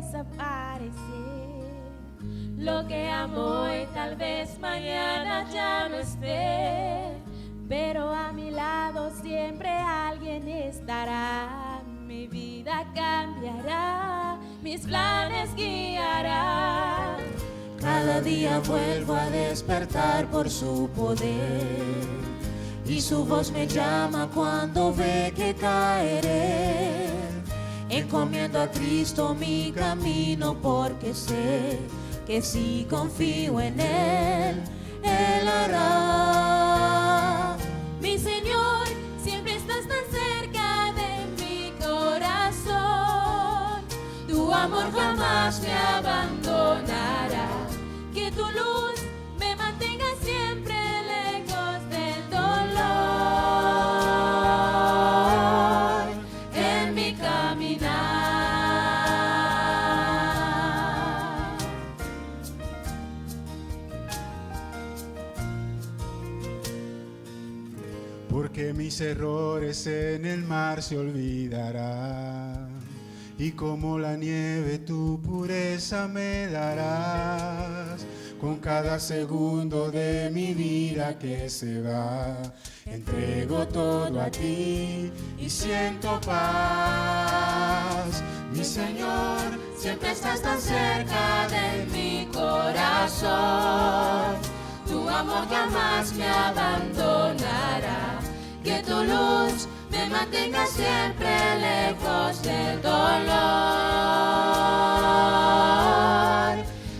desaparecer. Lo que amo hoy tal vez mañana ya no esté, pero a mi lado siempre alguien estará. Mi vida cambiará, mis planes guiará. Cada día vuelvo a despertar por su poder, y su voz me llama cuando ve que caeré. Encomiendo a Cristo mi camino porque sé que si confío en Él, Él hará. Mi Señor, siempre estás tan cerca de mi corazón. Tu amor jamás me abandonará. Que tu luz me mantenga siempre lejos del dolor en mi caminar. Porque mis errores en el mar se olvidarán, y como la nieve tu pureza me darás. Con cada segundo de mi vida que se va, entrego todo a ti y siento paz. Mi Señor, Siempre estás tan cerca de mi corazón. Tu amor jamás me abandonará. Que tu luz me mantenga siempre lejos del dolor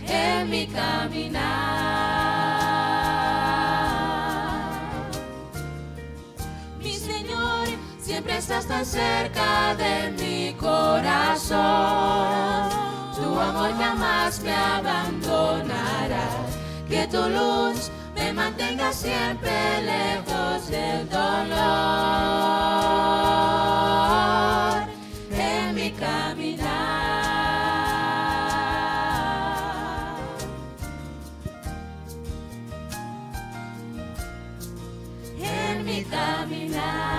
en mi caminar. Mi Señor, siempre estás tan cerca de mi corazón. Tu amor jamás me abandonará. Que tu luz me mantenga siempre lejos del dolor en mi caminar. En mi caminar.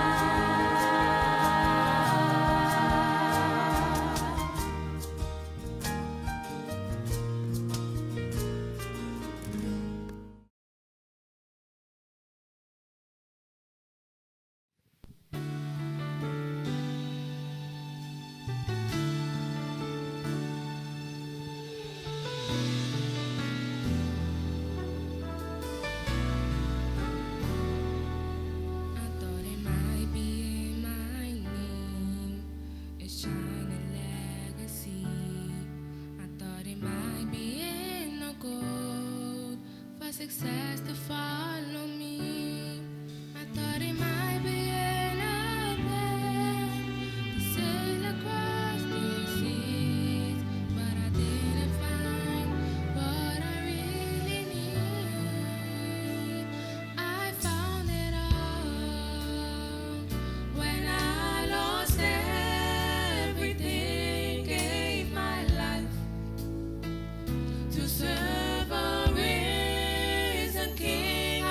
Success to follow me. I thought it might be in a plan to sail across the seas, but I didn't find what I really need. I found it all when I lost everything, gave my life to serve a risen King.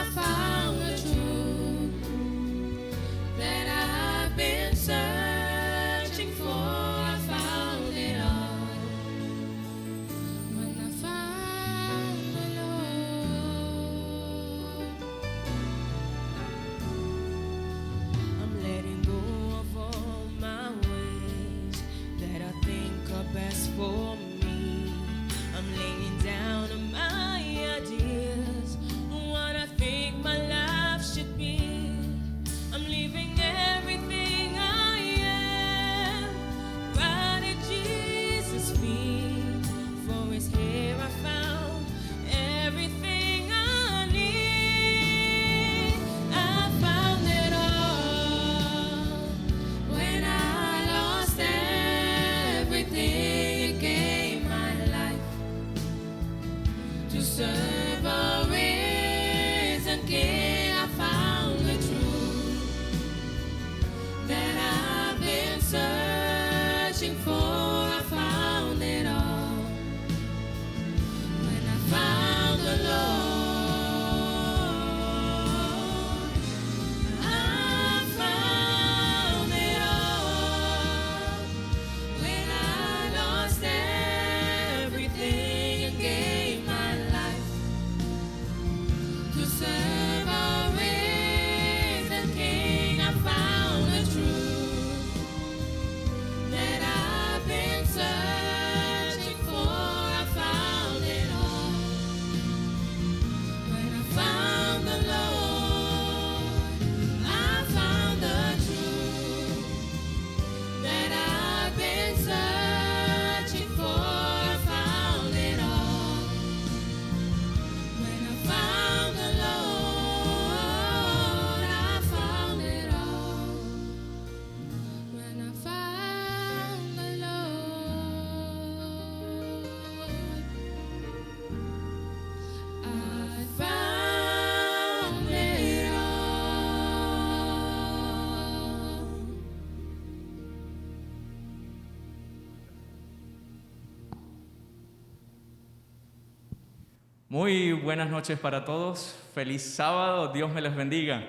Muy buenas noches para todos. Feliz sábado. Dios me les bendiga.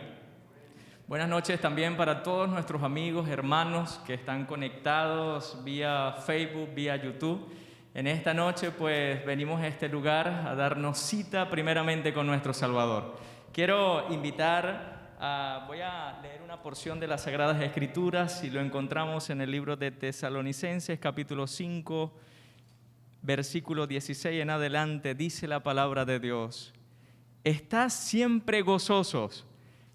Buenas noches también para todos nuestros amigos, hermanos que están conectados vía Facebook, vía YouTube. En esta noche pues venimos a este lugar a darnos cita primeramente con nuestro Salvador. Quiero invitar voy a leer una porción de las Sagradas Escrituras y lo encontramos en el libro de Tesalonicenses, capítulo 5, versículo 16 en adelante. Dice la palabra de Dios: Estad siempre gozosos,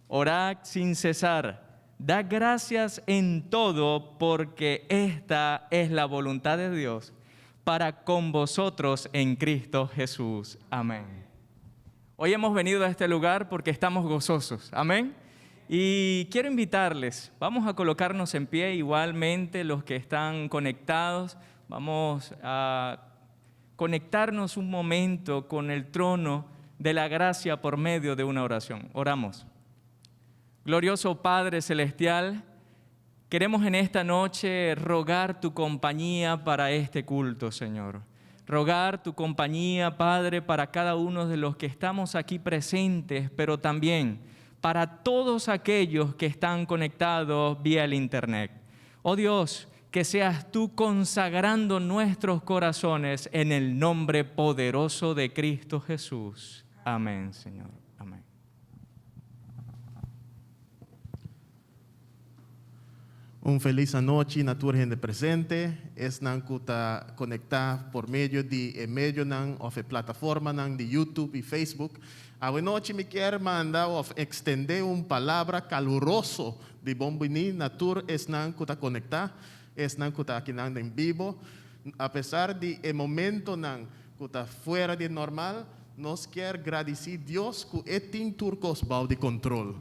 orad sin cesar, dad gracias en todo, porque esta es la voluntad de Dios para con vosotros en Cristo Jesús. Amén. Hoy hemos venido a este lugar porque estamos gozosos. Amén. Y quiero invitarles, vamos a colocarnos en pie igualmente los que están conectados. Vamos a conectarnos un momento con el trono de la gracia por medio de una oración. Oramos. Glorioso Padre Celestial, queremos en esta noche rogar tu compañía para este culto, Señor. Rogar tu compañía, Padre, para cada uno de los que estamos aquí presentes, pero también para todos aquellos que están conectados vía el internet. Oh Dios, que seas tú consagrando nuestros corazones en el nombre poderoso de Cristo Jesús. Amén, Señor. Amén. Un feliz noche na tua gente presente. Es nan kuta conectar por medio de medio nan of plataforma nan de YouTube y Facebook. A noche me quero mandar of extender palavra caluroso de bombini na tour es nan kuta conectar. Es nan kuta aqui nan en vivo. A pesar de momento nan kuta fuera de normal, nos quer agradecer Dios que tem turcos bau de control.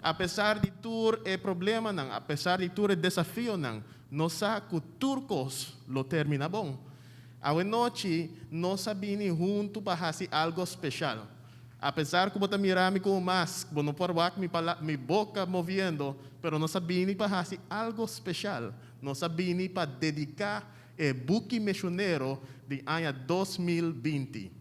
A pesar de tur problema nan, a pesar de tur desafio nan, nós sabemos que turcos lo termina bom. A noite nós sabemos junto para fazer algo especial. A pesar que você mirar-me com mais, não pode ver minha boca movendo, pero nós sabemos para fazer algo especial. Nós sabemos para dedicar o buque missionário de ano 2020.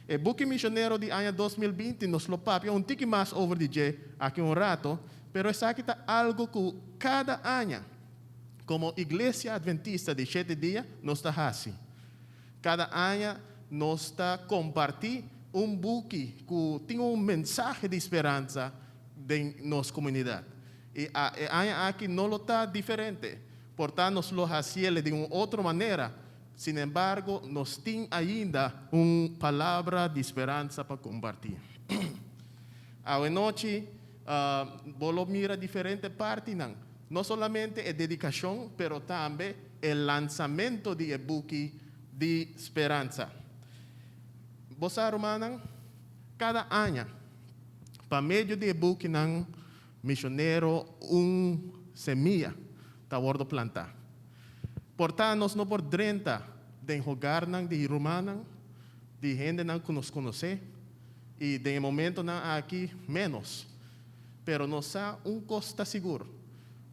O buque missionário de ano 2020 nos lo papia tique mais over DJ aqui rato, pero es aqui tá algo que cada ano, como Igreja Adventista de 7 dias, nos está fazendo. Cada ano nos está compartindo buque que tem mensagem de esperança em nossa comunidade. E ano aqui não lo está diferente, portanto nos lo fazemos de outra maneira. Sin embargo, nos tem ainda palavra de esperança para compartilhar. A noite, vou mirar diferentes partes, não somente a dedicação, mas também o lançamento de buque de esperança. Você, romana, cada ano, para meio de buque, missionário, semilla, está a plantar. Portanto, nós não podemos de jogar de romana, de gente que nos conhece, e de momento aqui menos. Pero nós há costa seguro.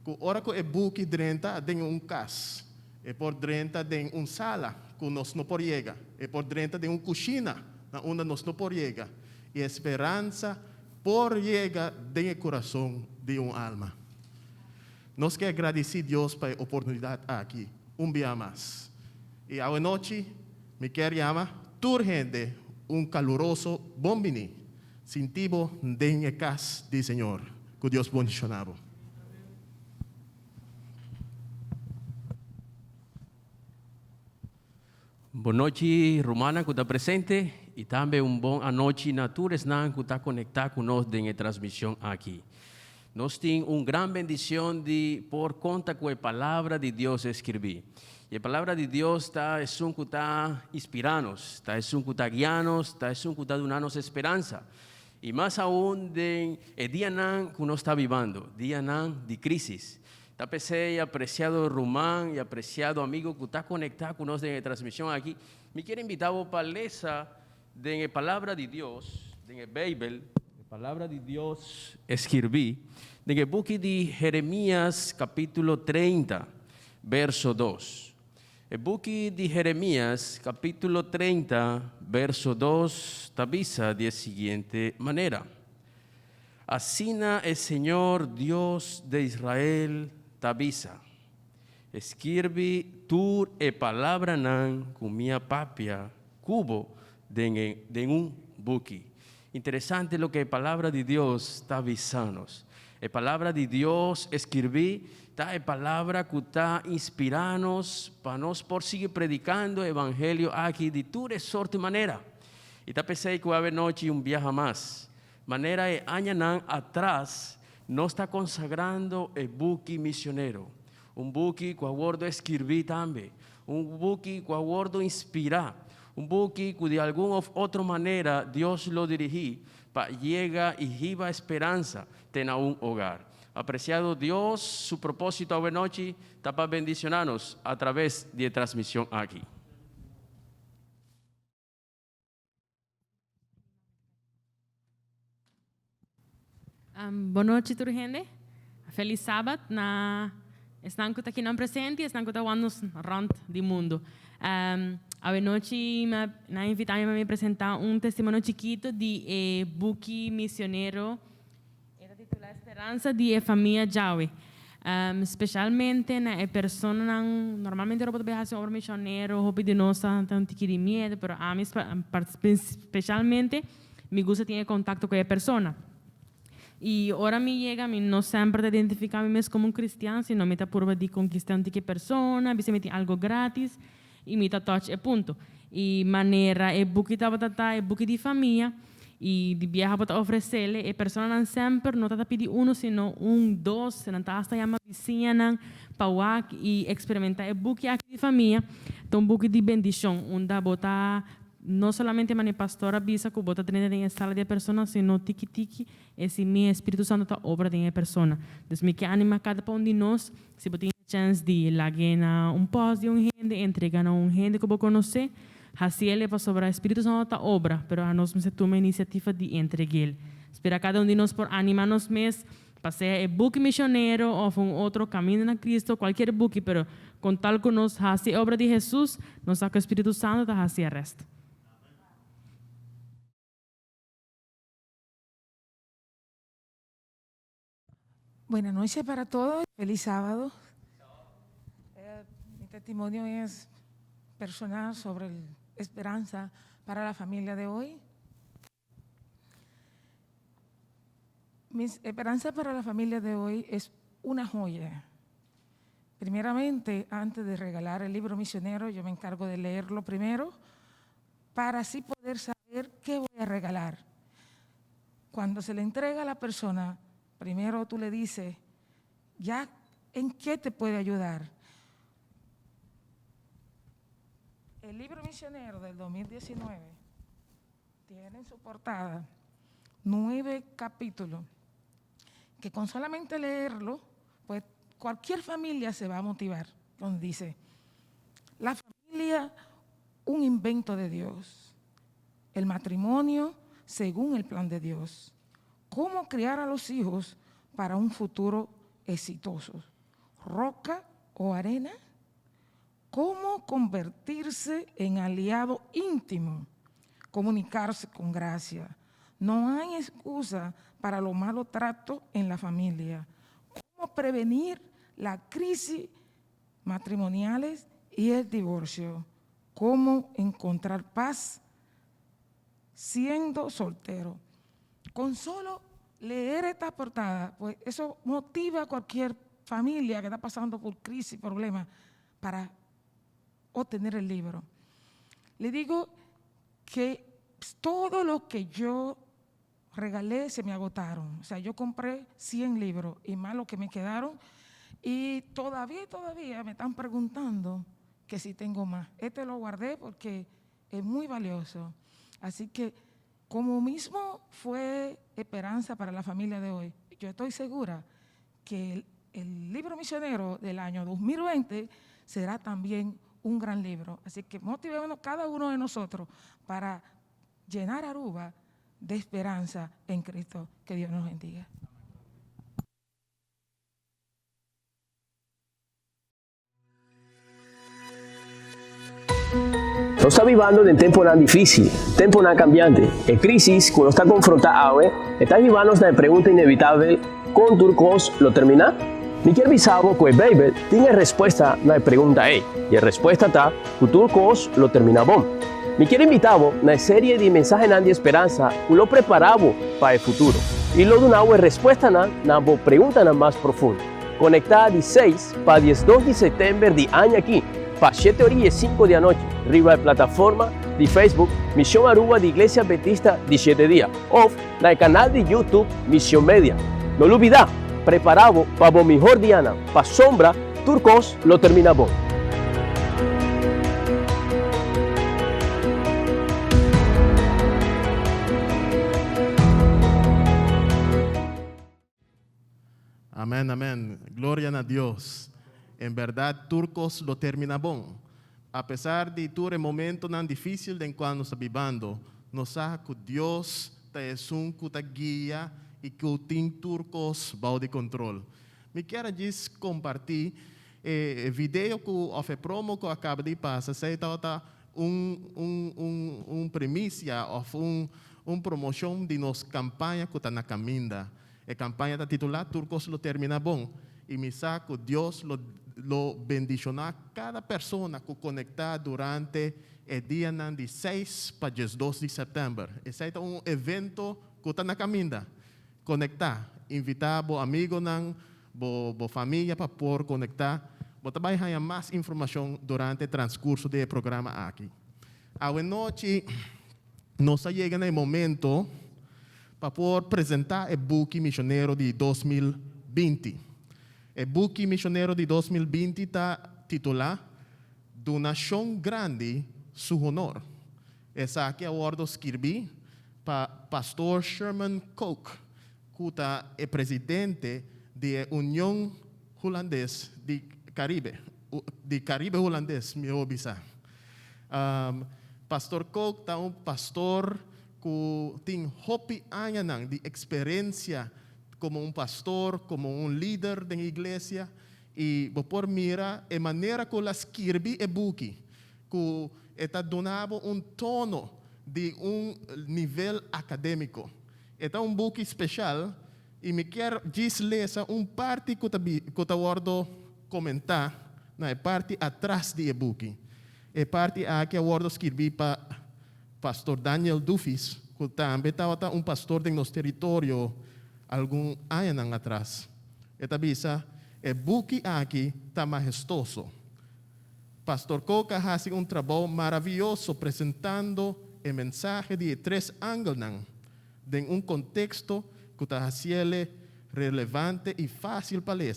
Que hora que o buque drenta tem cas, e por drenta tem sala que nós não podemos chegar, e por drenta tem cozinha onde nós não podemos chegar. E a esperança por chegar dentro do coração de alma. Nós queremos agradecer a Deus pela oportunidade aqui. Dia mais. E a noite, me quero chamar toda gente caluroso bombini, sentido em casa do Senhor. Que Deus bendicionado. Boa noite, Romana, que está presente, e também boa noite, Natures, que está conectado conosco na transmissão aqui. Nós temos grande bendição de por conta com a palavra de Deus escrever. E a palavra de Deus está inspirando-nos, está guiando-nos, está dando-nos esperança. E mais ainda, o dia que nós estamos vivendo, dia de crise. Está pensei, apreciado Román e apreciado amigo que está conectado conosco na transmissão aqui. Me quero invitar para ler a palavra de Deus, na Bíblia. Palavra de Deus escrevi no livro de Jeremias, capítulo 30, verso 2. El buki de Jeremías, capítulo 30, verso 2, tabisa de siguiente manera. Asina el Señor Dios de Israel tabisa. Escribe tur e palabra nan kumia papia cubo de un buki. Interesante lo que la palabra de Dios está avisándonos. La palabra de Dios escribí, está la palabra que está inspirándonos para nos por seguir predicando el evangelio aquí de toda sorte manera. Y está pensando que va a haber noche un viaje más. Manera de años atrás, nos está consagrando el buki misionero. Un buki que aguardo escribir también. Un buki que aguardo inspirar. Un buki que de alguna u otra manera Dios lo dirigí para llegar y llevar esperanza tener un hogar. Apreciado Dios, su propósito hoy noche está para bendicionarnos a través de transmisión aquí. Boa noite, tudo gente. Feliz sábado. Estão aqui não presente, estão aqui rond do mundo. A noite me invitaram a me apresentar testemunho chiquito de buki missioneiro. Era titulado Esperança de Família Jawe. Especialmente na pessoa normalmente eu vou viajar sobre missioneiro, hobby de nossa, tanto que de medo, mas a mim especialmente me gusta ter contato com a pessoa. E ora me chega, não sempre identificar me como cristiano, sino me está por de conquistar uma pessoa, me tem algo grátis e me está touch e ponto. E maneira é buki é buki de família e de viajar para oferecer, e pessoa não sempre não está pedir sino dois, não está hasta chamar vizinha para e experimentar é buki de família, então buki de bendição, onde botar não somente a pastora bisa que bota dentro da sala de pessoa, sino tiki esse meu Espírito Santo está obra da pessoa. Então me que anima cada um de nós, se você tem chance de lagar post de gente, entregar gente que você conhece, assim ele vai sobre o Espírito Santo está obra, pero a nós se toma a iniciativa de entregar. Espera cada um de nós por animar-nos mais, para ser book missioneiro ou outro caminho na Cristo, qualquer book, pero com tal que nós faça a obra de Jesus, nós saca o Espírito Santo está fazendo o resto. Buenas noches para todos, feliz sábado. Mi testimonio es personal sobre esperanza para la familia de hoy. Mi esperanza para la familia de hoy es una joya. Primeramente, antes de regalar el libro misionero, yo me encargo de leerlo primero para así poder saber qué voy a regalar. Cuando se le entrega a la persona, primero tú le dices, ya, ¿en qué te puede ayudar? El libro misionero del 2019 tiene en su portada 9 capítulos que con solamente leerlo, pues cualquier familia se va a motivar. Donde dice, la familia, un invento de Dios. El matrimonio, según el plan de Dios. Cómo criar a los hijos para un futuro exitoso. Roca o arena. Cómo convertirse en aliado íntimo. Comunicarse con gracia. No hay excusa para los malos tratos en la familia. Cómo prevenir la crisis matrimoniales y el divorcio. Cómo encontrar paz siendo soltero. Con solo leer esta portada, pues eso motiva a cualquier familia que está pasando por crisis, problemas, para obtener el libro. Le digo que todo lo que yo regalé se me agotaron. O sea, yo compré 100 libros y más lo que me quedaron. Y todavía me están preguntando que si tengo más. Este lo guardé porque es muy valioso. Así que, como mismo fue esperanza para la familia de hoy, yo estoy segura que el libro misionero del año 2020 será también un gran libro. Así que motivemos cada uno de nosotros para llenar Aruba de esperanza en Cristo. Que Dios nos bendiga. No está vivendo em tempo não difícil, tempo não cambiante. E crisis, quando está confrontado, está vivendo na pergunta inevitável, com Turcos lo termina? Me quer bisavo que a Bíblia tem a resposta na pergunta e a resposta está que Turcos lo termina bom. Me quer invitavo na série de mensagens de esperança que lo preparavo para o futuro. E lo donavo a resposta na pergunta mais profunda. Conectada de 6 para 12 de setembro de ano aqui, para 7h05 da noite, arriba da plataforma de Facebook Missão Aruba de Igreja Betista de 7 dias, ou no canal de YouTube Missão Media. Não olvidar, preparado para o melhor dia, para sombra, Turcos lo termina bom. Amén, amén. Gloria a Dios. En verdad, Turcos lo termina bom. A pesar de todo el momento tan difícil en cuando está viviendo, nos sabe que Dios es un que te guía y que tiene Turcos bajo de control. Me quiero compartir el video que o promo que acaba de pasar. Se trata premicia o promoción de nuestra campaña que está en la caminda. La campaña está titulada Turcos lo termina bom. Y me sabe que Dios lo bendicionar cada persona que conecta durante el día de 6 para 12 de setembro. Ese es un evento que está na caminda. Conectar, invitar a amigos, a família para poder conectar. Você vai ganhar mais informação durante o transcurso do programa aqui. A noite, nós chegamos no momento para poder apresentar o book missionário de 2020. O book missionário de 2020 está titulado Donação Grande, Su Honor. Essa aqui é o ordem escrevi para pastor Sherman Coke, que é presidente da União Holandesa de Caribe Holandês, me obisa. Pastor Coke é pastor que tem hopi anos de experiência como pastor, como líder da igreja, e por mira a maneira que ela escreve o book, que está donando tono de nível acadêmico. É book especial, e me quero ler parte que eu vou comentar na parte atrás do book. A parte aqui eu vou escrever para pastor Daniel Dufis, que também estava pastor do nosso território algum ano atrás. Esta visa, o book aqui está majestoso. Pastor Coca faz trabalho maravilhoso apresentando o mensagem de 3 ângulos em contexto que está sendo relevante e fácil para ler.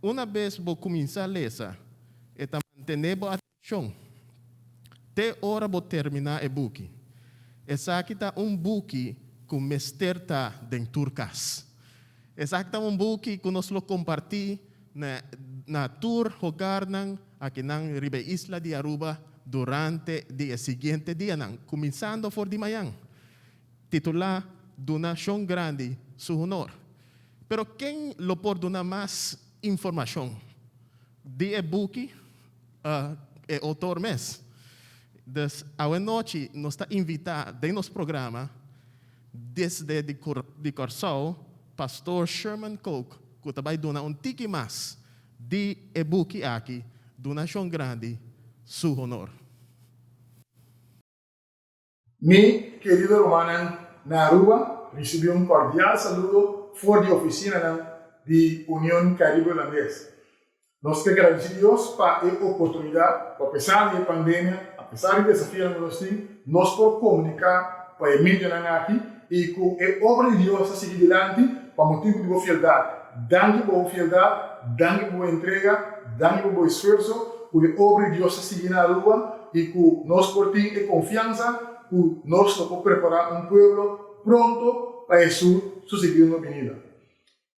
Uma vez vou começar a ler, está mantendo a atenção. Até hora vou terminar o book. Essa aqui está book que o mestre está em Turcas. Esse aqui é book que nós compartilhamos na tour hogar aqui na Isla de Aruba durante o seguinte dia, começando por de manhã, titulado Donação Grande, Su Honor. Pero quem lo pode dar mais informação de book é o autor mesmo. A noite nós está invitado em nosso programa desde de Corsol, pastor Sherman Coke, que vai dar tique mais de book aqui, Donação Grande, Su Honor. Mi querido hermano na Aruba, recebi cordial saludo fora da oficina de União Caribe Holandesa. Nós que agradecemos a Deus para a oportunidade, apesar da pandemia, apesar do desafio que nós temos, nós podemos comunicar para o mídia aqui e que a obra de Deus está seguir adiante para motivo de boa fieldade. Danke por boa fieldade, danke por boa entrega, danke por bom esforço, porque a obra de Deus está seguindo na Aruba e que nós podemos ter confiança que nós podemos preparar povo pronto para sua segunda venida.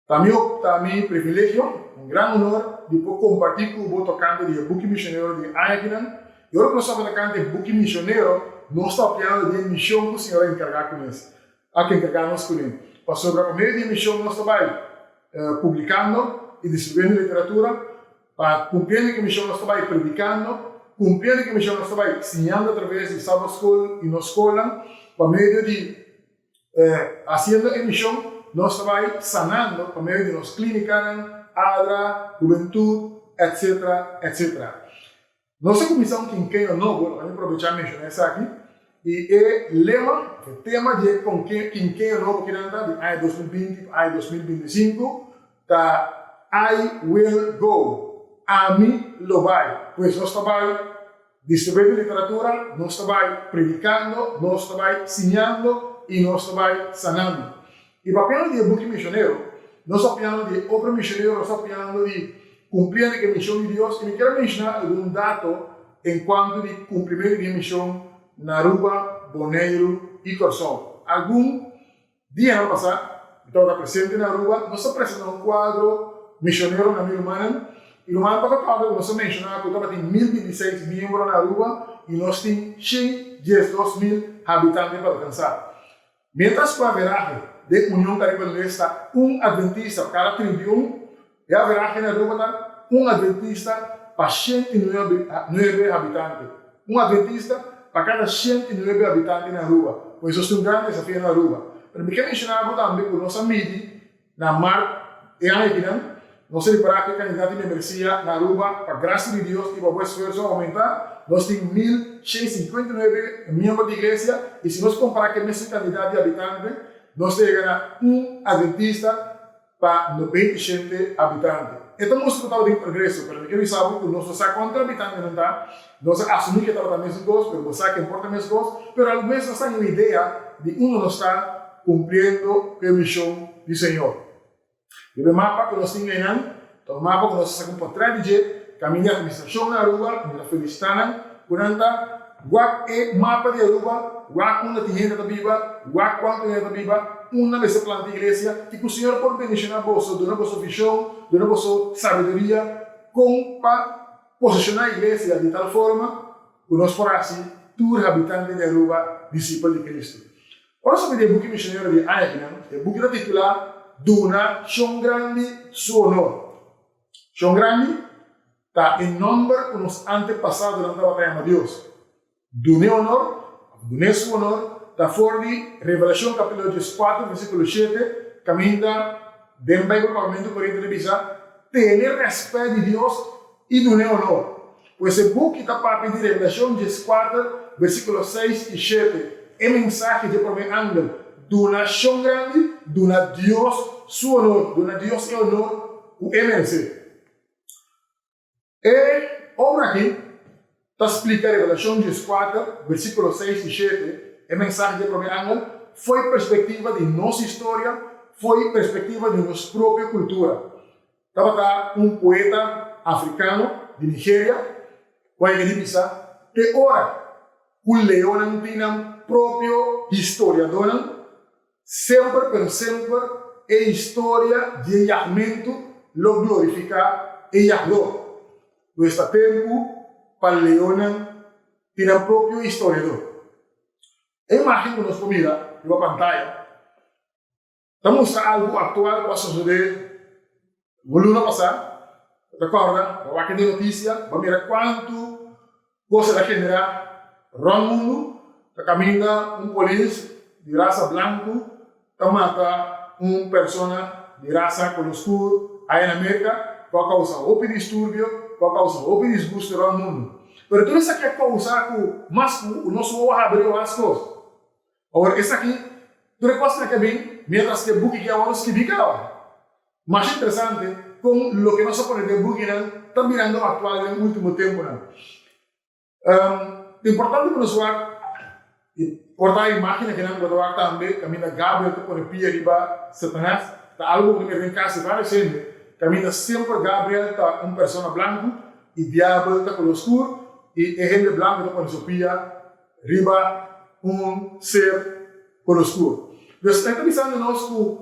Também privilégio, grande honor de poder compartilhar com o tocante do book missionário de Ayakinan. E agora que nós estamos tocando do book missionário, nós estamos falando de missão que o Senhor encarregou com nós. A que encarregamos com ele. Para sobre o meio de missão, nós estamos publicando e distribuindo literatura, para cumprir a missão, nós estamos predicando cumprindo que a missão nós vai ensinando através de Sábado School e nos escola, por meio de fazendo a missão, nós vai sanando por meio de nos clínicas, ADRA, juventude, etc, etc. Nossa comissão quinquênio novo, vamos aproveitar a mencionar isso aqui, e o lema, o tema de quinquênio novo que anda de ano 2020 a 2025, tá I will go, a mim lo vai, pois nós trabalhamos distribuindo literatura, nós trabalhamos predicando, nós trabalhamos ensinando e nós trabalhamos sanando. E para papel de book missionário, nós estamos falando de obra missionária, nós estamos falando de cumprir a missão de Deus, e me quero mencionar algum dado em quanto de cumprimento de missão na Aruba, Bonaire e Corsão. Algum dia no passado, eu estava presente na Aruba, nós apresentamos um quadro missionário na minha humana, e no ano passado nós mencionamos que estava em 1026 membros na Aruba e nós temos 112.000 habitantes para alcançar. Mientras que a veragem de União Caribe está adventista para cada 31, e a veragem na Aruba está adventista para 109 habitantes. Adventista para cada 109 habitantes na Aruba. Pois isso é um grande desafio na Aruba. Mas me quero mencionar também que nossa mídia, na mar e a nós separamos que a candidato de membresia na Aruba, para graça de Deus e para o esforço aumentar, nós temos 1.159 membros de igreja, e se nós comparar com esse candidato de habitante, nós chegamos a adventista para 97 habitantes. Então, nós estamos em progresso, mas eu sabe que nós sabemos quantos habitantes não está, nós assumimos que estamos também coisas, mas nós sabemos que importa mais coisas, mas às vezes nós temos uma ideia de onde nós está cumprindo a missão do Senhor. E o mapa que nós temos aí, o mapa que nós estamos por trás de caminho de administração na Aruba, na Felicitana, quando o mapa de Aruba, quando tem gente da Bíblia, quanto gente da Bíblia, uma vez se planta a igreja, e que o Senhor pode bendicionar você, donar você visão, donar você sabedoria, para posicionar a igreja de tal forma que nós possamos todos habitantes de Aruba, discípulos de Cristo. Ora, sobre o book missionário de Aegnan, o book está titulado Duna Chão Grande Su Honor. Chão Grande está em nome que nos antepassados durante a batalha de Deus. Dune honor, dune su honor, está fora de Revelação capítulo 4, versículo 7, caminha dentro do Parlamento Corinthians de Bisa, ter respeito de Deus e dune honor. Pois esse book está para pedir Revelação 4, versículo 6 e 7, é mensagem de primeiro ângulo. Duna Chão Grande, duna Deus su honor, duna Deus e honor, o MNC. E obra aqui, está explicando a Revelação 4, versículo 6 e 7, é mensagem de primeiro ângulo, foi perspectiva de nossa história, foi perspectiva de nossa própria cultura. Estava um poeta africano de Nigéria, o Aigiribisa, que ora, o leão não tinha próprio historiador, sempre, pero sempre, é história de Yahmento, lo glorifica e Yahdo. Neste tempo, para Leona, tem o próprio historiador. A imagem que nós comemos na pantalla, está mostrando algo atual que vai suceder no ano passado. Recorda, vai ter notícia, vai ver quanto coisa vai generar no mundo. Caminha polícia de raça branca, mata pessoa de raça color escuro aí na América, por causa de distúrbio, por causa de desgosto no mundo. Mas tudo isso aqui é causar que o nosso olho abriu as coisas. Agora, isso aqui, tu reconhece que bem, mientras que o book que agora escrevi agora. Mais interessante, com o que nós aprendemos do book, está mirando atual no último tempo. Importante para nós portar a imagem que nós vamos também, caminha Gabriel, que põe pia riba Satanás, está algo que me vem cá, se vai sempre, caminha sempre Gabriel, está uma pessoa branca, e diabo está com o escuro, e a gente branca está com a pia riba ser com o escuro. Então, está pensando nós que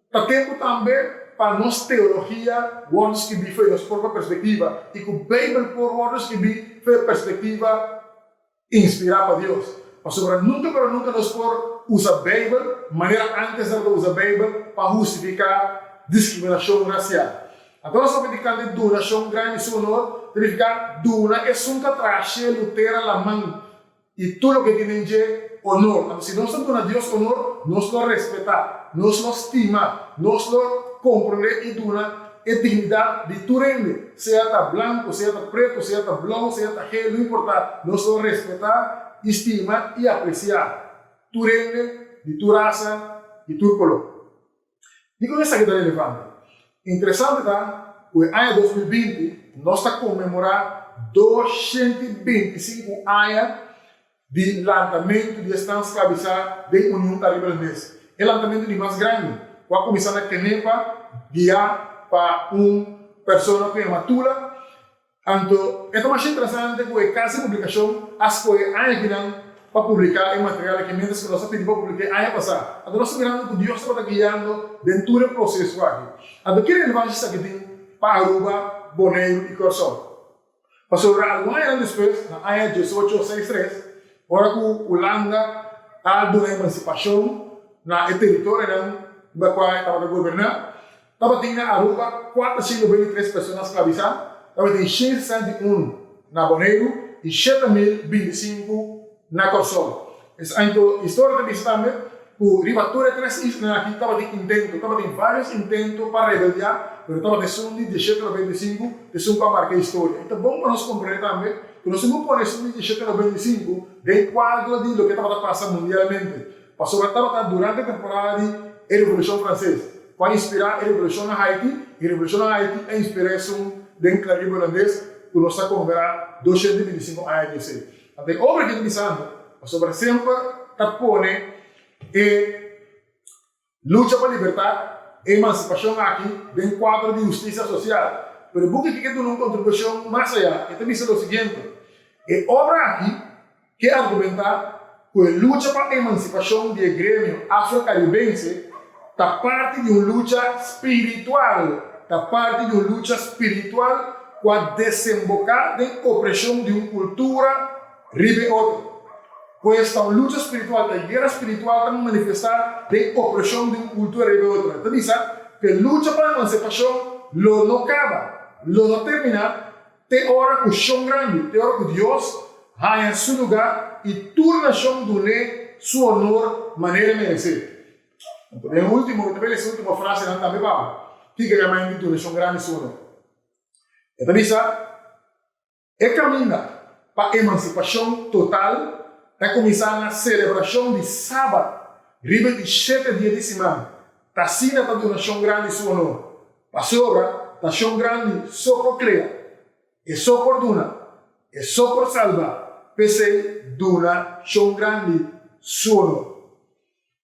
está tempo também para nossa teologia, words que foi nossa própria perspectiva, e que o Bíblia por words que foi perspectiva inspirada para Deus. Mas nunca nós por usar a Bíblia, maneira antes de usar a Bíblia, para justificar discriminação racial. Agora, nós estamos predicando de Duna Chão Grande Su Honor, significa duna es un catrache lutera la mano. Y tú lo que tienes es honor. Si nosotros damos a Dios honor, nos lo respeta, nos lo estima, nos lo comprende y duna dignidad de tu rende. Sea tan blanco, sea tan preto, sea tan blanco, sea tan gel, no importa. Nos lo respeta, estima y apreciar. Tu rende, de tu raza y tu color. Digo esta que está relevante. Interesante está, que el año 2020 nós está comemorando 225 anos de lançamento de esta escravizada da União Caribe-Holandesa. É o lançamento de mais grande. Vai começar na Kenepa, guiar para uma pessoa prematura. Então, é mais interessante que cada publicação, as coisas que para publicar o material que menos que nós pedimos para publicar ano passado. Então, nós estamos vendo que Deus está guiando dentro do processo aqui. Então, que relevância que tem para Aruba, Bonaire e Corsol? Passou alguns anos depois, na ano 1863, ora que Holanda há uma emancipação na território no qual estava governando, estava tendo na Aruba 423 pessoas escravizadas, estava tendo 601 na Bonaire e 7.025 na Corsol. Então, a história também está também, o ribatore 3 islas aqui estava de vários intentos para rebeliar, mas estava de som de 1795, de som para marcar a história. Então, bom para nós compreender também, que nós não podemos de 1795 de quadro de lo que estava passando mundialmente. Passou durante a temporada de Revolução Francesa, para inspirar a Revolução na Haiti, e a Revolução na Haiti é a inspiração do Caribe holandês, que nós está comemorando 225 anos de ser. Até obra que pensando, sobre sempre tapone e luta para a liberdade, emancipação aqui, dentro do quadro de justiça social. Mas o que tem uma contribuição mais allá, que também é o seguinte: é obra aqui que argumenta que a luta para a emancipação do grêmio afro-caribense está parte de uma luta espiritual, com a desembocar da opressão de uma cultura ribe outra. Pois esta luta espiritual, a guerra espiritual também manifestar de opressão de uma cultura ribe outra. Então diz que a luta para a emancipação não acaba, não termina, tem hora que o chão grande, tem hora que Deus vai em seu lugar e turna o chão do né, seu honor, maneira merecer. Então, o último, também essa última frase não também vai. Que realmente turna o chão grande, seu honor. Então diz é caminho para a emancipação total, está começando a celebração de sábado, ribe de 7 dias de semana. Está sendo a uma chão grande em seu honor. A sobra, está chão grande só por criar, e só por duna, e só por salvar, pensei, duna, chão grande, seu honor.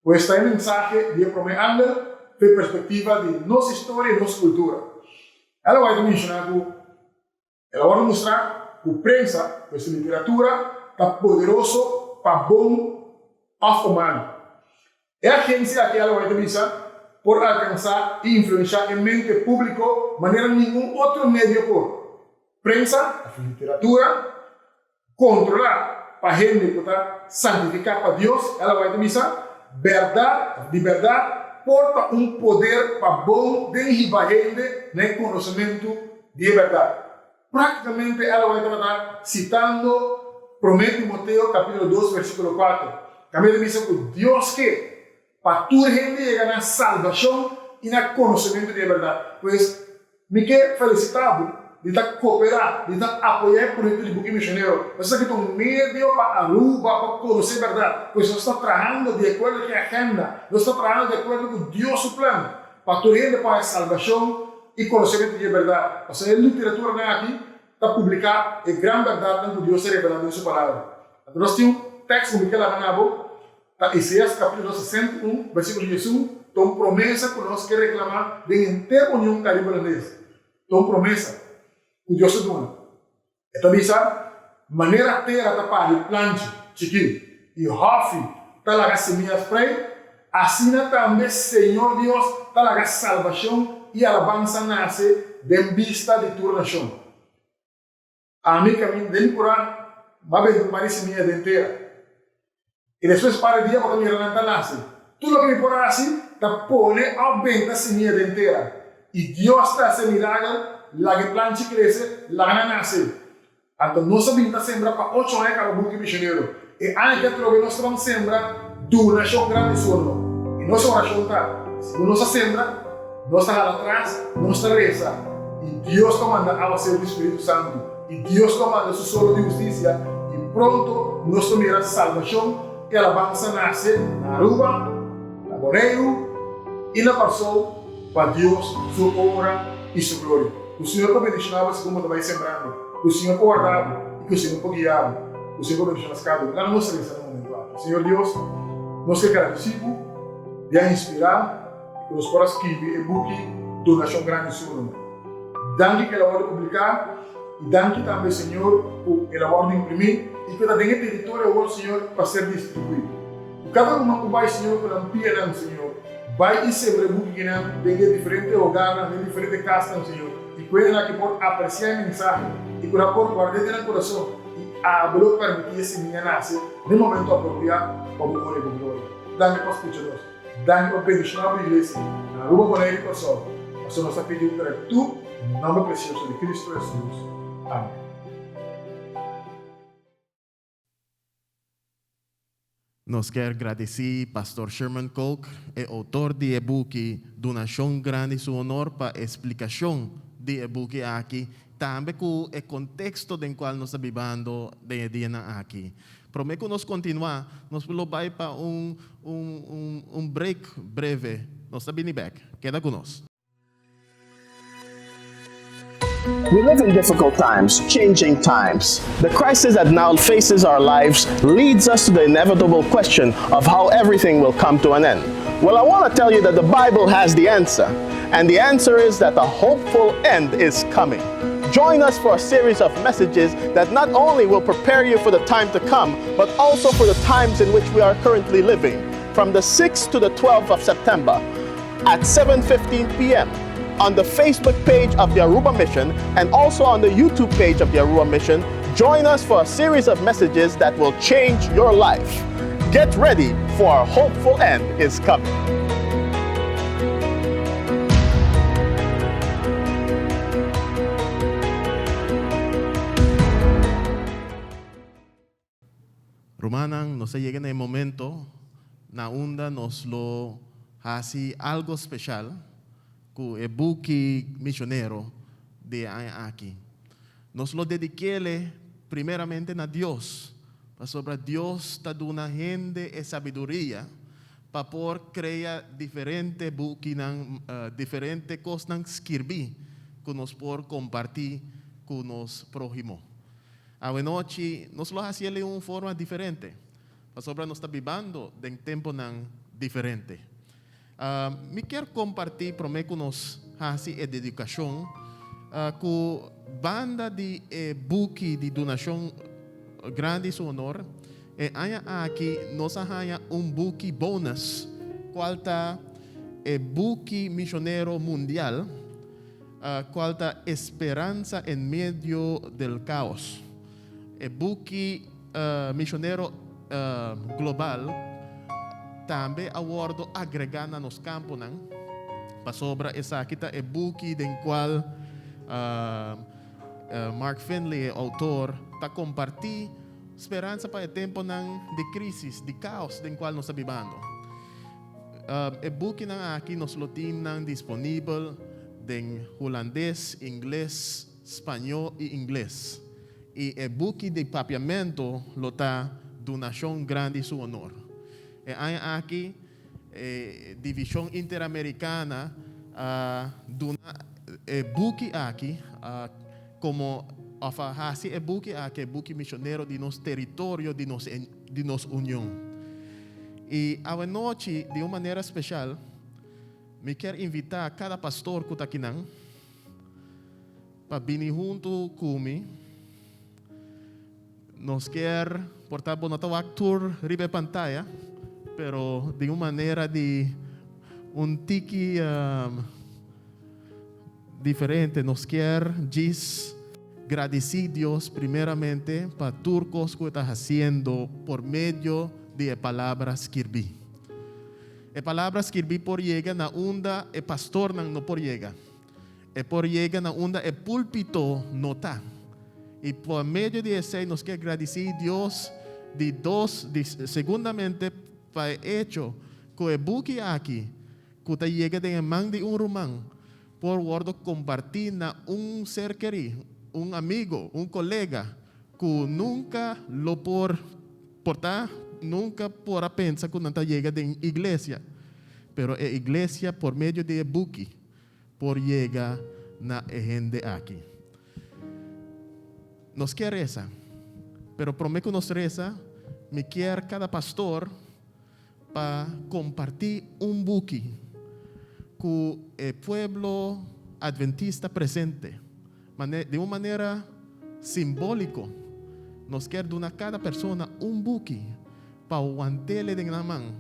Pois está em mensagem de primeiro ângulo, de perspectiva de nossa história e nossa cultura. Ela vai mencionar que ela vai mostrar que a prensa, a literatura, está poderoso para bom humano. É a agência que ela vai utilizar por alcançar e influenciar em mente público de maneira nenhum outro meio por. Prensa, a literatura, controlar para a gente poder santificar para Deus, ela vai utilizar verdade, de verdade, porta um poder para bom derribar a gente no conhecimento de verdade. Praticamente ela vai tratar citando 1 Timoteo capítulo 2, versículo 4. Também diz que Deus quer para toda gente chegar na salvação e no conhecimento de verdade. Pois, me quer felicitar de estar cooperar, de estar apoiar o projeto de Buquim Missioneiro. Você está aqui um meio para Aruba, para conhecer a verdade. Pois nós estamos trabalhando de acordo com a agenda, nós estamos trabalhando de acordo com Deus o plano, para toda gente para a salvação e conhecimento de verdade. Ou seja, a literatura aqui está publicada a grande verdade que Deus se revelado em sua palavra. Então, nós temos um texto que ela ganhou, está Isaías capítulo 61, versículo 11, então promessa que nós queremos reclamar de inteira União Caribe-Holandesa. Então, promessa que Deus se dona. Então, diz, maneira terra está para o plante, chiquinho, e o hofe está lá as semilhas para assim também, Senhor Deus, está lá a salvação e a alabança nasce de vista de tua nação. A mim caminho dele por ano, vai ver uma semilha inteira. E depois para o dia para me relançar nasce. Tudo que me por assim, está pone a venda semilha inteira. E Deus está esse milagre la que plancha crece, la gana nace. Entonces, nossa vinda sembra para 8 anos para o buque missionário. E anche que nós vamos sembrar dura nação grande sono. E nossa oração está, se nós sembra, nós está lá atrás, nós está reza. E Deus comanda ao seu Espírito Santo. E Deus comanda seu solo de justiça. E pronto, nós tomamos salvação. E a alabança nasce na Aruba, na Bonaire e na Parsou para Deus, sua obra e sua glória. O Senhor que bendicionava se como vai sembrando. O Senhor que guardava e que o Senhor que guiava. O Senhor que bendicionava as casas. Lá não se reza no momento. Senhor Deus, nós que agradecemos de inspirar e que nos possamos escrever e buque donação grande seu nome. Danke que ela vai publicar e danke também, Senhor, por ela vai imprimir e que ela tenha território agora, Senhor, para ser distribuído. Cada uma que vai, Senhor, para ampliar, Senhor, vai e sempre buque que não tenha diferente lugar, tem diferente casa, Senhor, e que ela que pode apreciar a mensagem e que ela pode guardar no coração e abrir para permitir esse menino nascer no momento apropriado para o glória e glória. Danke para os escutadores. Danke para bendicionar a igreja. Na Aruba, Bonaire e Parsou. Nós nos pedimos para tu, em nome precioso de Cristo Jesus. Amém. Nós queremos agradecer Pastor Sherman Coke, autor do e-book Donação Grande em seu honor, para a explicação do e-book aqui, também com o contexto em qual nós estamos vivendo de dia aqui. Prometo que nós continuar, nós vamos para break breve. Nós estamos bem back. Queda conosco. We live in difficult times, changing times. The crisis that now faces our lives leads us to the inevitable question of how everything will come to an end. Well, I want to tell you that the Bible has the answer, and the answer is that a hopeful end is coming. Join us for a series of messages that not only will prepare you for the time to come, but also for the times in which we are currently living, from the 6th to the 12th of September at 7:15 p.m. on the Facebook page of the Aruba Mission and also on the YouTube page of the Aruba Mission. Join us for a series of messages that will change your life. Get ready, for our hopeful end is coming. Romanan, nos llega en el momento, na onda nos lo hace algo especial. El buque misionero de aquí. Nos lo dediquele primeramente a Dios, para sobre Dios está dando una gente de sabiduría para poder crear diferentes buques, diferentes cosas escribir que nos por compartir con los prójimos. A noche nos lo hacía de una forma diferente, para sobre nos está viviendo de un tiempo diferente. Me quero compartilhar prometo nos hace a dedicação com banda de buque de donação grande em honor e aqui nós há buque bônus qual está buque missionário mundial qual está esperança em meio do caos buque missionário global também awardo agregar na nos campos para sobre essa kita buque den qual Mark Finley autor está compartir esperança para o tempo de crise de caos den qual nós vivendo buque aqui nos lo tem disponível em holandês, inglês, espanhol e inglês e buque de papiamento lo está donação grande em seu honor. Aqui, divisão interamericana, buque aqui, como hace buque aqui, buque missionário de nosso território, de nossa união. E a noite, de uma maneira especial, me quero invitar cada pastor que está aqui para vir junto comigo. Nós quer, portanto, não actor ribe pantalla, pero de uma maneira de tique diferente. Nos quer diz agradecer a Deus primeiramente para turcos que está fazendo por meio de palavras kirby. Palavras kirby por llega na onda pastor não por llega. E por llegar a onda el púlpito nota. Y por medio de ese nos quiere agradecer a Dios segundamente para hecho que el buque aquí que llega de mano de un román por guardo compartir un ser querido, un amigo, un colega que nunca lo portar, nunca por pensar que no llega de iglesia, pero la iglesia por medio de buque por llegar na gente aquí. Nos quiere reza, pero prometo que nos reza, me quiere cada pastor para compartir un buque con el pueblo adventista presente, de una manera simbólica. Nos quiere dar a cada persona un buque para aguantarle de la mano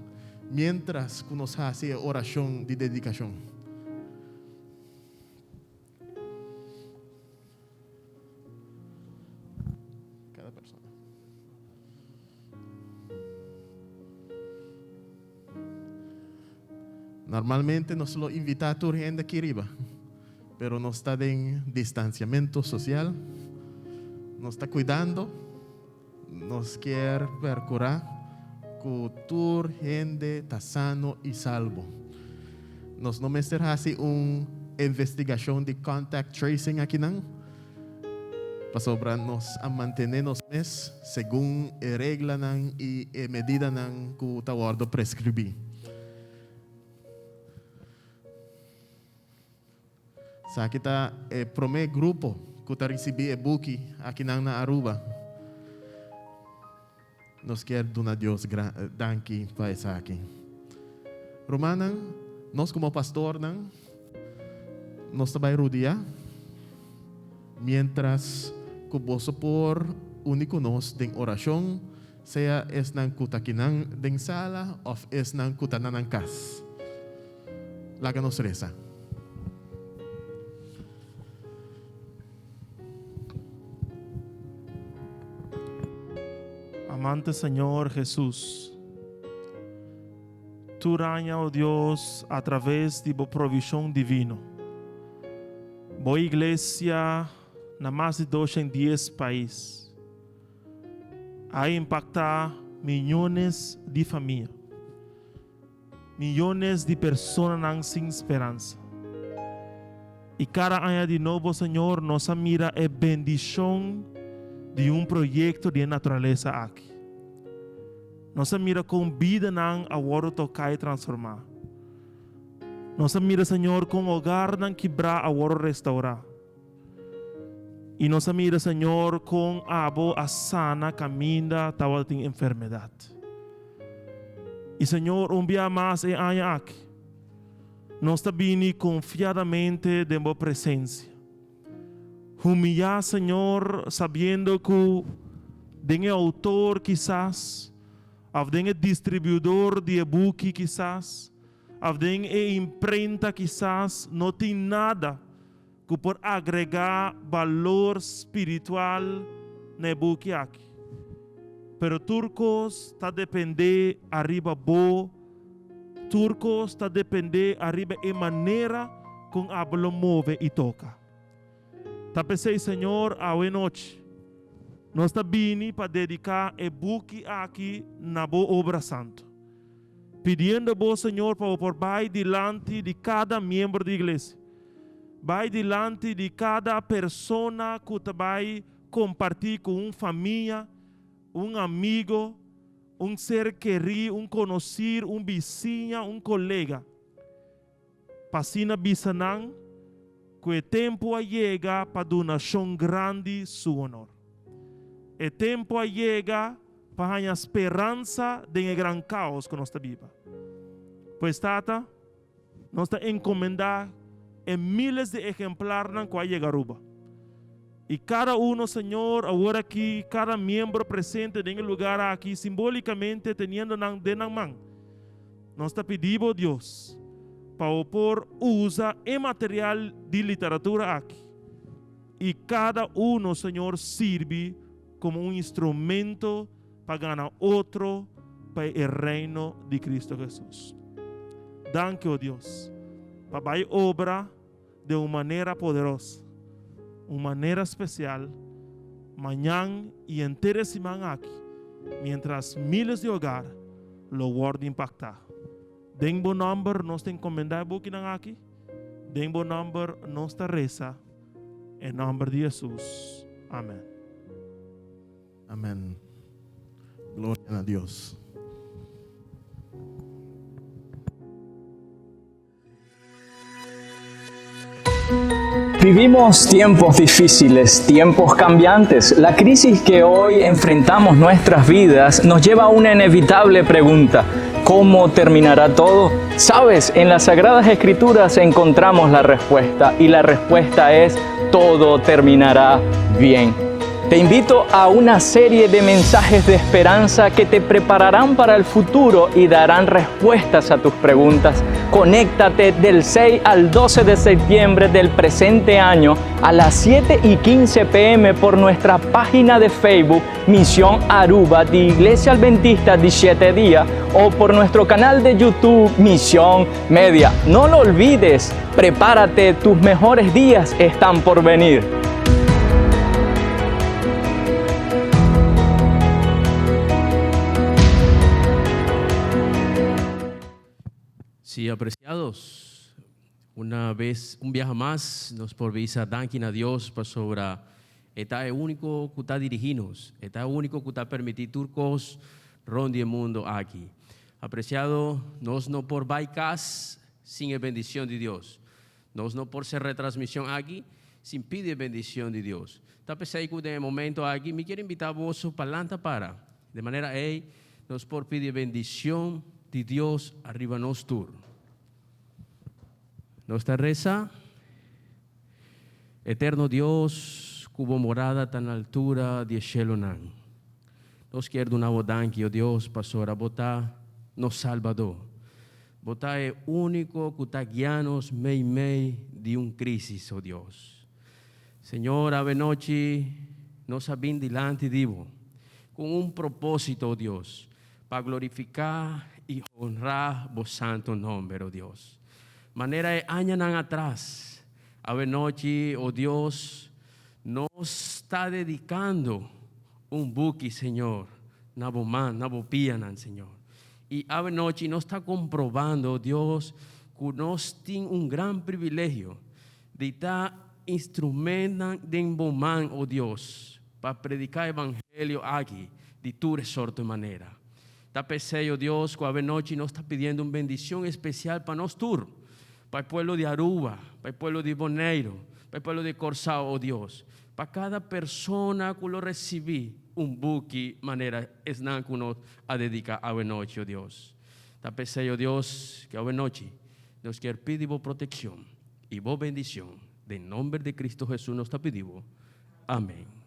mientras que nos hace oración de dedicación. Normalmente nos lo invita a tu gente aquí arriba, pero no está en distanciamiento social, nos está cuidando, nos quiere procurar que tu gente está sano y salvo. Nos no me será así una investigación de contact tracing aquí, ¿no? Para sobrarnos a mantenernos según reglas y medidas que está guardo prescribir. Aqui está o primeiro grupo que está recebendo o buque aqui na Aruba. Nós queremos dar a Deus danke para isso aqui. Romana, nós como pastor, nós também rodear, mientras que você por único nós em oração, seja es nang kutakinan em sala ou es nang kutanan ng kas. Laga nos reza. Amante Señor Jesús, tú reina, oh Dios, a través de tu provisión divina. Boa iglesia na más de 210 países. A impactar millones de familias, millones de personas sin esperanza. Y cada año de nuevo, Señor, nos mira a bendición de un proyecto de naturaleza aquí. Nos mira com vida nan agora tocar e transformar. Nos mira, Senhor, com hogar nan quebrar agora restaurar. E nos mira, Senhor, com abo a sana caminha tal tem enfermidade. E Senhor, dia mais e ano aqui. Nós também confiadamente de tua presença. Humilhar, Senhor, sabendo que tem autor quizás, tem distribuidor de e-book quizás, tem imprenta quizás, não tem nada que por agregar valor espiritual no e-book aqui. Pero turcos está depender arriba bo, turcos está depender arriba e maneira com hablo move e toca. Tá pensei, Senhor, a noite. Nós está vindo para dedicar o buque aqui na boa obra santa. Pedindo ao Senhor para por vai delante de cada membro da igreja. Vai delante de cada pessoa que vai compartilhar com uma família, um amigo, um ser querido, um conhecido, um vizinho, um colega. Passina bisanang, que o tempo chega para donação grande su honor. O tempo chega para a esperança de um grande caos que nós está viva. Pois tata, nós está encomendar em miles de exemplares que vai chegar Aruba. E cada Senhor, agora aqui, cada membro presente em lugar aqui, simbolicamente tendo na mão, nós está pedindo a Deus para por usar o material de literatura aqui. E cada Senhor, sirve como um instrumento para ganhar outro para o reino de Cristo Jesus. Danke, oh Deus, para a obra de una manera poderosa, una manera especial, mañana y entera semana aquí, mientras miles de hogares lo guardan impactar. Den buen nombre nos te encomendar aquí, den buen nombre nos te reza, en nombre de Jesús. Amén. Amén. Gloria a Dios. Vivimos tiempos difíciles, tiempos cambiantes. La crisis que hoy enfrentamos nuestras vidas nos lleva a una inevitable pregunta: ¿cómo terminará todo? Sabes, en las Sagradas Escrituras encontramos la respuesta, y la respuesta es: todo terminará bien. Te invito a una serie de mensajes de esperanza que te prepararán para el futuro y darán respuestas a tus preguntas. Conéctate del 6 al 12 de septiembre del presente año a las 7:15 p.m. por nuestra página de Facebook Misión Aruba de Iglesia Adventista de 7 días o por nuestro canal de YouTube Misión Media. No lo olvides, prepárate, tus mejores días están por venir. Sí, apreciados, un viaje más nos provisa dankin a Dios para sobre está el único que está dirigidos, está el único que está permitido turcos rondi el mundo aquí. Apreciado, nos no por bycas sin la bendición de Dios, nos no por ser retransmisión aquí sin pedir bendición de Dios. Está pensando que en el momento aquí me quiero invitar a vos para de manera nos por pedir bendición de Dios arriba nos tur. Nuestra reza: eterno Dios, cubo morada tan altura de cielo nan. Nos quiero una bodanqui, oh Dios, pasora botá, nos Salvador. Botá es único que está guianos mei de un crisis, oh Dios. Señor, ave noche, nos abin delante divo, con un propósito, oh Dios, para glorificar y honrar vos santo nombre, oh Dios. Manera de años atrás, ave noche, oh Dios, nos está dedicando un buque, Señor, nabomán, nabopianan, Señor. Y ave noche nos está comprobando, oh Dios, que nos tiene un gran privilegio de estar instrumento de embomán, oh Dios, para predicar el evangelio aquí, de tu resorte manera. Está pensando, oh Dios, que ave noche nos está pidiendo una bendición especial para nosotros, para el pueblo de Aruba, para el pueblo de Bonaire, para el pueblo de Corzao, oh Dios. Para cada persona que lo recibí, un buque manera es nada que uno a dedicar a noche, oh Dios. Está pensando, oh Dios, que a noche nos quiere pedir vos protección y vos bendición. En nombre de Cristo Jesús nos está pidiendo. Amén.